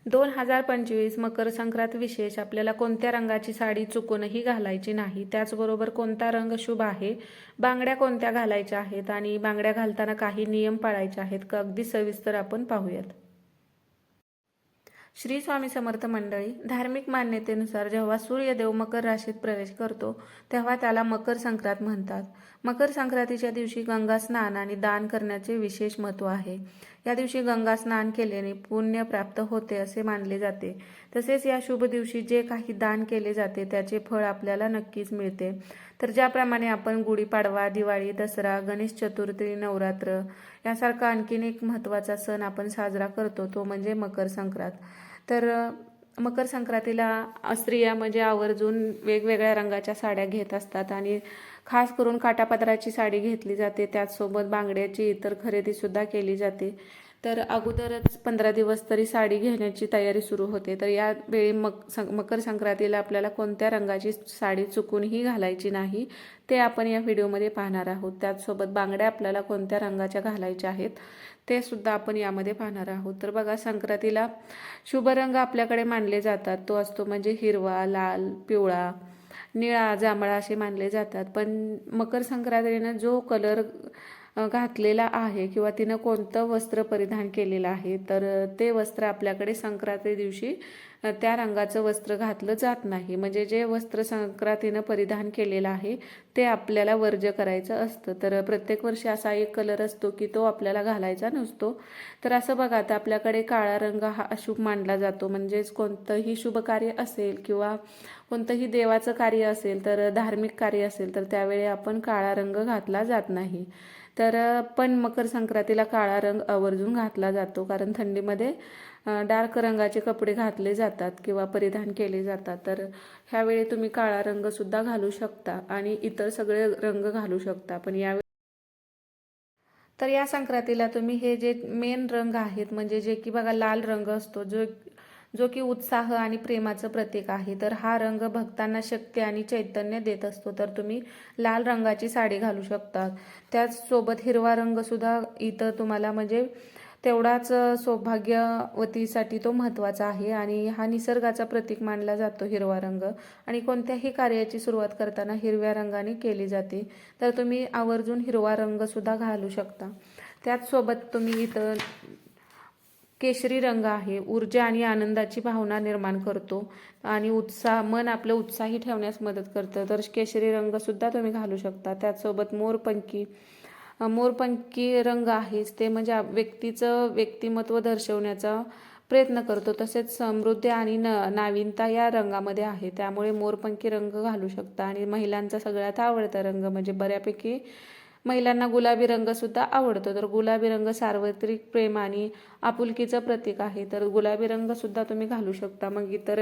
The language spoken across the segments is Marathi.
2025 मकर संक्रांत विशेष आपल्याला कोणत्या रंगाची साडी चुकूनही घालायची नाही. त्याचबरोबर कोणता रंग शुभ आहे, बांगड्या कोणत्या घालायच्या आहेत आणि बांगड्या घालताना काही नियम पाळायचे आहेत का, अगदी सविस्तर आपण पाहूयात. श्री स्वामी समर्थ मंडळी, धार्मिक मान्यतेनुसार जेव्हा सूर्यदेव मकर राशीत प्रवेश करतो तेव्हा त्याला मकर संक्रांत म्हणतात. मकर संक्रांतीच्या दिवशी गंगा स्नान आणि दान करण्याचे विशेष महत्त्व आहे. या दिवशी गंगा स्नान केल्याने पुण्य प्राप्त होते असे मानले जाते. तसेच या शुभ दिवशी जे काही दान केले जाते त्याचे फळ आपल्याला नक्कीच मिळते. तर ज्याप्रमाणे आपण गुढीपाडवा, दिवाळी, दसरा, गणेश चतुर्थी, नवरात्र यासारखा आणखीन एक महत्त्वाचा सण आपण साजरा करतो तो म्हणजे मकर संक्रांत. तर मकर संक्रांतीला स्त्रिया म्हणजे आवर्जून वेगवेगळ्या रंगाच्या साड्या घेत असतात आणि खास करून काठापदराची साडी घेतली जाते. त्याचसोबत बांगड्याची इतर खरेदीसुद्धा केली जाते. तर अगोदरच 15 दिवस तरी साडी घेण्याची तयारी सुरू होते. तर यावेळी मकर संक्रांतीला आपल्याला कोणत्या रंगाची साडी चुकूनही घालायची नाही ते आपण या व्हिडिओमध्ये पाहणार आहोत. त्याचसोबत बांगड्या आपल्याला कोणत्या रंगाच्या घालायच्या आहेत ते सुद्धा आपण यामध्ये पाहणार आहोत. तर बघा, संक्रांतीला शुभ रंग आपल्याकडे मानले जातात तो असतो म्हणजे हिरवा, लाल, पिवळा, निळा, जांभळा असे मानले जातात. पण मकर संक्रांतीनं जो कलर घातलेला आहे किंवा तिनं कोणतं वस्त्र परिधान केलेलं आहे तर ते वस्त्र आपल्याकडे संक्रांती दिवशी त्या रंगाचं वस्त्र घातलं जात नाही. म्हणजे जे वस्त्र संक्रांतीनं परिधान केलेलं आहे ते आपल्याला वर्ज्य करायचं असतं. तर प्रत्येक वर्षी असा एक कलर असतो की तो आपल्याला घालायचा नसतो. तर असं बघा, आता आपल्याकडे काळा रंग हा अशुभ मानला जातो. म्हणजेच कोणतंही शुभ कार्य असेल किंवा कोणतंही देवाचं कार्य असेल तर धार्मिक कार्य असेल तर त्यावेळी आपण काळा रंग घातला जात नाही. तर पण मकर संक्रांतीला काळा रंग आवर्जून घातला जातो कारण थंडीमध्ये डार्क रंगाचे कपडे घातले जातात किंवा परिधान केले जातात. तर ह्यावेळी तुम्ही काळा रंगसुद्धा घालू शकता आणि इतर सगळे रंग घालू शकता. पण यावेळी तर या संक्रांतीला तुम्ही हे जे मेन रंग आहेत म्हणजे जे की बघा, लाल रंग असतो जो की उत्साह आणि प्रेमाचं प्रतीक आहे. तर हा रंग भक्तांना शक्ती आणि चैतन्य देत असतो. तर तुम्ही लाल रंगाची साडी घालू शकता. त्याचसोबत हिरवा रंगसुद्धा इथं तुम्हाला म्हणजे तेवढाच सौभाग्यवतीसाठी तो महत्त्वाचा आहे आणि हा निसर्गाचा प्रतीक मानला जातो हिरवा रंग. आणि कोणत्याही कार्याची सुरुवात करताना हिरव्या रंगाने केली जाते. तर तुम्ही आवर्जून हिरवा रंगसुद्धा घालू शकता. त्याचसोबत तुम्ही इथं केशरी रंग आहे, ऊर्जा आणि आनंदाची भावना निर्माण करतो आणि मन आपलं उत्साही ठेवण्यास मदत करतं. तर केशरी रंगसुद्धा तुम्ही घालू शकता. त्याचसोबत मोरपंखी रंग आहेच ते म्हणजे व्यक्तीचं व्यक्तिमत्व दर्शवण्याचा प्रयत्न करतो. तसेच समृद्धी आणि नाविन्यता या रंगामध्ये आहे, त्यामुळे मोरपंखी रंग घालू शकता. आणि महिलांचा सगळ्यात आवडता रंग म्हणजे बऱ्यापैकी महिलांना गुलाबी रंगसुद्धा आवडतो. तर गुलाबी रंग सार्वत्रिक प्रेम आणि आपुलकीचं प्रतीक आहे. तर गुलाबी रंगसुद्धा तुम्ही घालू शकता. मग इतर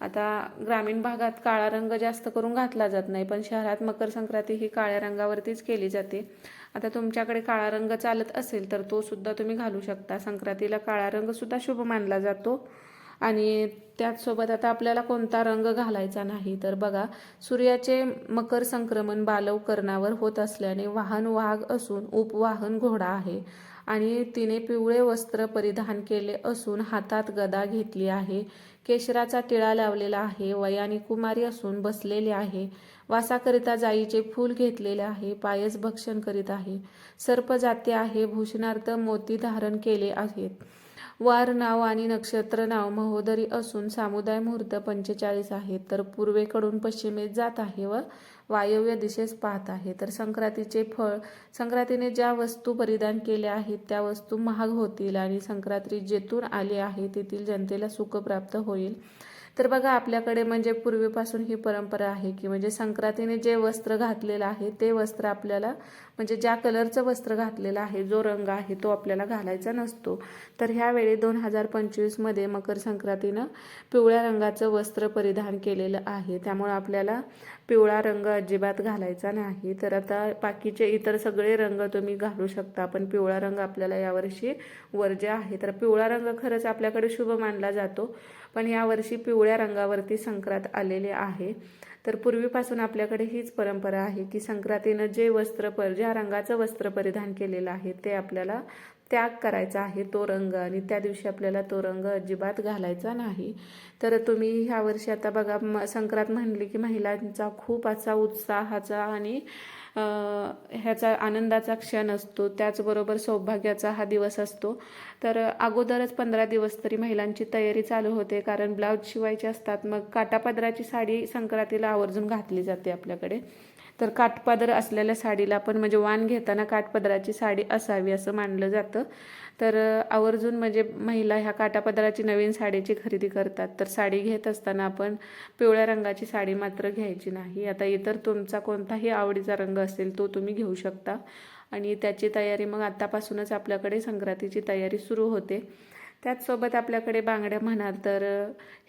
आता ग्रामीण भागात काळा रंग जास्त करून घातला जात नाही, पण शहरात मकर संक्रांती ही काळ्या रंगावरतीच केली जाते. आता तुमच्याकडे काळा रंग चालत असेल तर तो सुद्धा तुम्ही घालू शकता. संक्रांतीला काळा रंगसुद्धा शुभ मानला जातो. आणि त्याचसोबत आता आपल्याला कोणता रंग घालायचा नाही तर बघा, सूर्याचे मकर संक्रमण बालव कर्णावर होत असल्याने वाहन वाघ असून उपवाहन घोडा आहे आणि तिने पिवळे वस्त्र परिधान केले असून हातात गदा घेतली आहे. केशराचा टिळा लावलेला आहे. वयाने कुमारी असून बसलेले आहे. वासाकरिता जाईचे फूल घेतलेले आहे. पायस भक्षण करीत आहे. सर्प जाती आहे. भूषणार्थ मोती धारण केले आहेत. वार नाव आणि नक्षत्र नाव महोदरी असून सामुदाय मुहूर्त 45 आहेत. तर पूर्वेकडून पश्चिमेत जात आहे व वायव्य दिशेस पाहत आहे. तर संक्रांतीचे फळ, संक्रांतीने ज्या वस्तू परिधान केल्या आहेत त्या वस्तू महाग होतील आणि संक्रांती जेथून आली आहे तेथील जनतेला सुख प्राप्त होईल. तर बघा, आपल्याकडे म्हणजे पूर्वीपासून ही परंपरा आहे की म्हणजे संक्रांतीने जे वस्त्र घातलेलं आहे ते वस्त्र आपल्याला म्हणजे ज्या कलरचं वस्त्र घातलेलं आहे, जो रंग आहे तो आपल्याला घालायचा नसतो. तर ह्यावेळी 2025मध्ये मकर संक्रांतीनं पिवळ्या रंगाचं वस्त्र परिधान केलेलं आहे, त्यामुळे आपल्याला पिवळा रंग अजिबात घालायचा नाही. तर आता बाकीचे इतर सगळे रंग तुम्ही घालू शकता, पण पिवळा रंग आपल्याला यावर्षी वर्ज्य आहे. तर पिवळा रंग खरंच आपल्याकडे शुभ मानला जातो, पण यावर्षी पिवळ्या रंगावरती संक्रांत आलेले आहे. तर पूर्वीपासून आपल्याकडे हीच परंपरा आहे की संक्रांतीनं ज्या रंगाचं वस्त्र परिधान केलेलं आहे ते आपल्याला त्याग करायचा आहे तो रंग, आणि त्या दिवशी आपल्याला तो रंग अजिबात घालायचा नाही. तर तुम्ही ह्या वर्षी आता बघा, संक्रांत म्हणली की महिलांचा खूप असा उत्साहाचा आणि ह्याचा आनंदाचा क्षण असतो. त्याचबरोबर सौभाग्याचा हा दिवस असतो. तर अगोदरच 15 दिवस तरी महिलांची तयारी चालू होते, कारण ब्लाऊज शिवायचे असतात. मग काठापदराची साडी संक्रांतीला आवर्जून घातली जाते आपल्याकडे. तर काठपदर असलेल्या साडीला पण म्हणजे वाण घेताना काठपदराची साडी असावी असं मानलं जातं. तर आवर्जून म्हणजे महिला ह्या काठापदराची नवीन साडीची खरेदी करतात. तर साडी घेत असताना आपण पिवळ्या रंगाची साडी मात्र घ्यायची नाही. आता इतर तुमचा कोणताही आवडीचा रंग असेल तो तुम्ही घेऊ शकता, आणि त्याची तयारी मग आतापासूनच आपल्याकडे संक्रांतीची तयारी सुरू होते. त्याचसोबत आपल्याकडे बांगड्या म्हणाल तर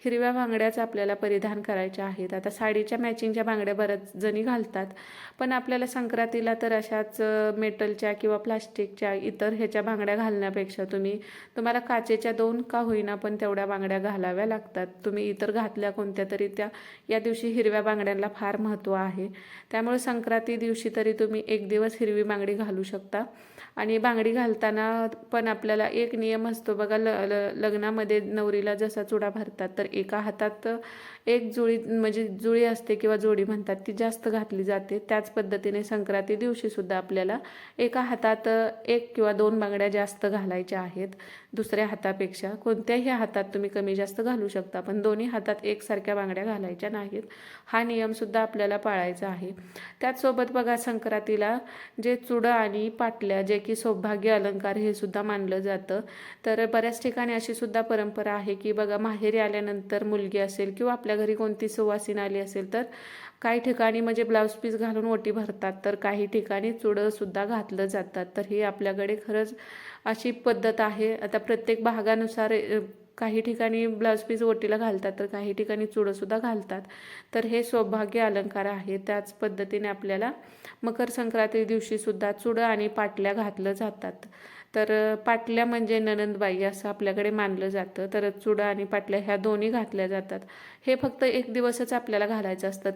हिरव्या बांगड्याच आपल्याला परिधान करायच्या आहेत. आता साडीच्या मॅचिंगच्या बांगड्या बऱ्याच जणी घालतात, पण आपल्याला संक्रांतीला तर अशाच मेटलच्या किंवा प्लास्टिकच्या इतर ह्याच्या बांगड्या घालण्यापेक्षा तुम्हाला काचेच्या 2 का होईना पण तेवढ्या बांगड्या घालाव्या लागतात. तुम्ही इतर घातल्या कोणत्या तरी या दिवशी हिरव्या बांगड्यांना फार महत्त्व आहे. त्यामुळे संक्रांती दिवशी तरी तुम्ही एक दिवस हिरवी बांगडी घालू शकता. आणि बांगडी घालताना पण आपल्याला एक नियम असतो बघा, लग्नामध्ये नवरीला जसा चुडा भरतात तर एका हातात एक जुळी म्हणजे जुळी असते किंवा जोडी म्हणतात ती जास्त घातली जाते. त्याच पद्धतीने संक्रांती दिवशी सुद्धा आपल्याला एका हातात 1 किंवा 2 बांगड्या जास्त घालायच्या आहेत दुसऱ्या हातापेक्षा. कोणत्याही हातात तुम्ही कमी जास्त घालू शकता, पण दोन्ही हातात एकसारख्या बांगड्या घालायच्या नाहीत. हा नियमसुद्धा आपल्याला पाळायचा आहे. त्याचसोबत बघा, संक्रांतीला जे चुडं आणि पाटल्या जे की सौभाग्य अलंकार हे सुद्धा मानलं जातं. तर बऱ्याच ठिकाणी अशी सुद्धा परंपरा आहे की बघा, माहेरी आल्यानंतर मुलगी असेल किंवा आपल्या घरी कोणती सुवासीन आली असेल तर काही ठिकाणी म्हणजे ब्लाऊज पीस घालून ओटी भरतात, तर काही ठिकाणी चुडं सुद्धा घातलं जातात. तर ही आपल्याकडे खरंच अशी पद्धत आहे. आता प्रत्येक भागानुसार काही ठिकाणी ब्लाऊज पीस ओटीला घालतात तर काही ठिकाणी चुडंसुद्धा घालतात. तर हे सौभाग्य अलंकार आहे. त्याच पद्धतीने आपल्याला मकर संक्रांती दिवशी सुद्धा चुडं आणि पाटल्या घातलं जातात. तर पाटल्या म्हणजे नणंदबाई असं आपल्याकडे मानलं जातं. तर चुडा आणि पाटल्या ह्या दोन्ही घातल्या जातात. हे फक्त एक दिवसच आपल्याला घालायचं असतं.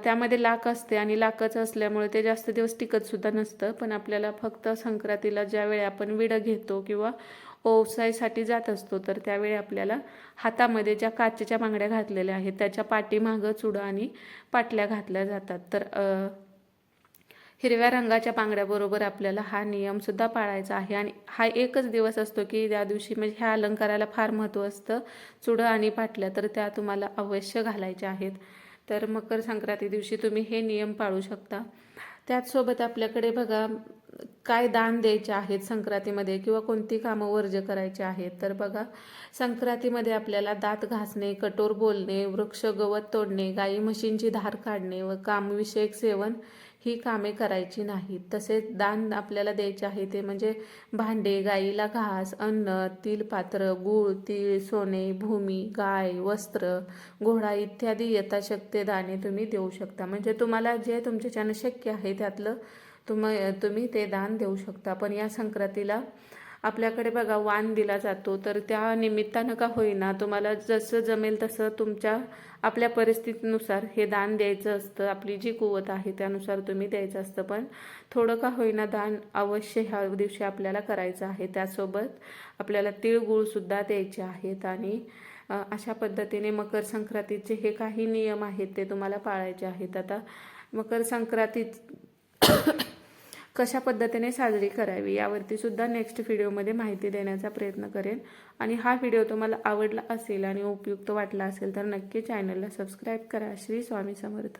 त्यामध्ये लाख असते आणि लाखच असल्यामुळे ते जास्त दिवस टिकतसुद्धा नसतं. पण आपल्याला फक्त संक्रांतीला ज्यावेळी आपण विडं घेतो किंवा ओवसाईसाठी जात असतो तर त्यावेळी आपल्याला हातामध्ये ज्या काचेच्या बांगड्या घातलेल्या आहेत त्याच्या पाठीमागं चुडं आणि पाटल्या घातल्या जातात. तर हिरव्या रंगाच्या बांगड्याबरोबर आपल्याला हा नियमसुद्धा पाळायचा आहे. आणि हा एकच दिवस असतो की त्या दिवशी म्हणजे ह्या अलंकाराला फार महत्त्व असतं. चुडं आणि पाटल्या तर त्या तुम्हाला अवश्य घालायच्या आहेत. तर मकर संक्रांती दिवशी तुम्ही हे नियम पाळू शकता. त्याचसोबत आपल्याकडे बघा, काय दान द्यायचे आहेत संक्रांतीमध्ये किंवा कोणती कामं वर्ज्य करायची आहेत. तर बघा, संक्रांतीमध्ये आपल्याला दात घासणे, कठोर बोलणे, वृक्ष गवत तोडणे, गाई म्हशींची धार काढणे व कामविषयक सेवन ही कामे करायची नाहीत. तसेच दान आपल्याला द्यायचे आहे ते म्हणजे भांडे, गाईला घास, अन्न, तिलपात्र, गूळ, तीळ, सोने, भूमी, गाय, वस्त्र, घोडा इत्यादी यथाशक्ती दाने तुम्ही देऊ शकता. म्हणजे तुम्हाला जे तुमच्याच्यानं शक्य आहे त्यातलं तुम्ही ते दान देऊ शकता. पण या संक्रांतीला आपल्याकडे बघा वाण दिला जातो. तर त्या निमित्तानं का होईना तुम्हाला जसं जमेल तसं आपल्या परिस्थितीनुसार हे दान द्यायचं असतं. आपली जी कुवत आहे त्यानुसार तुम्ही द्यायचं असतं. पण थोडं का होईना दान अवश्य ह्या दिवशी आपल्याला करायचं आहे. त्यासोबत आपल्याला तिळगुळसुद्धा द्यायचे आहेत. आणि अशा पद्धतीने मकर संक्रांतीचे हे काही नियम आहेत ते तुम्हाला पाळायचे आहेत. आता मकर संक्रांती कशा पद्धतीने साजरी करावी यावरती सुद्धा नेक्स्ट व्हिडिओमध्ये माहिती देण्याचा प्रयत्न करेन. आणि हा व्हिडिओ तुम्हाला आवडला असेल आणि उपयुक्त वाटला असेल तर नक्की चॅनलला सबस्क्राईब करा. श्री स्वामी समर्थ.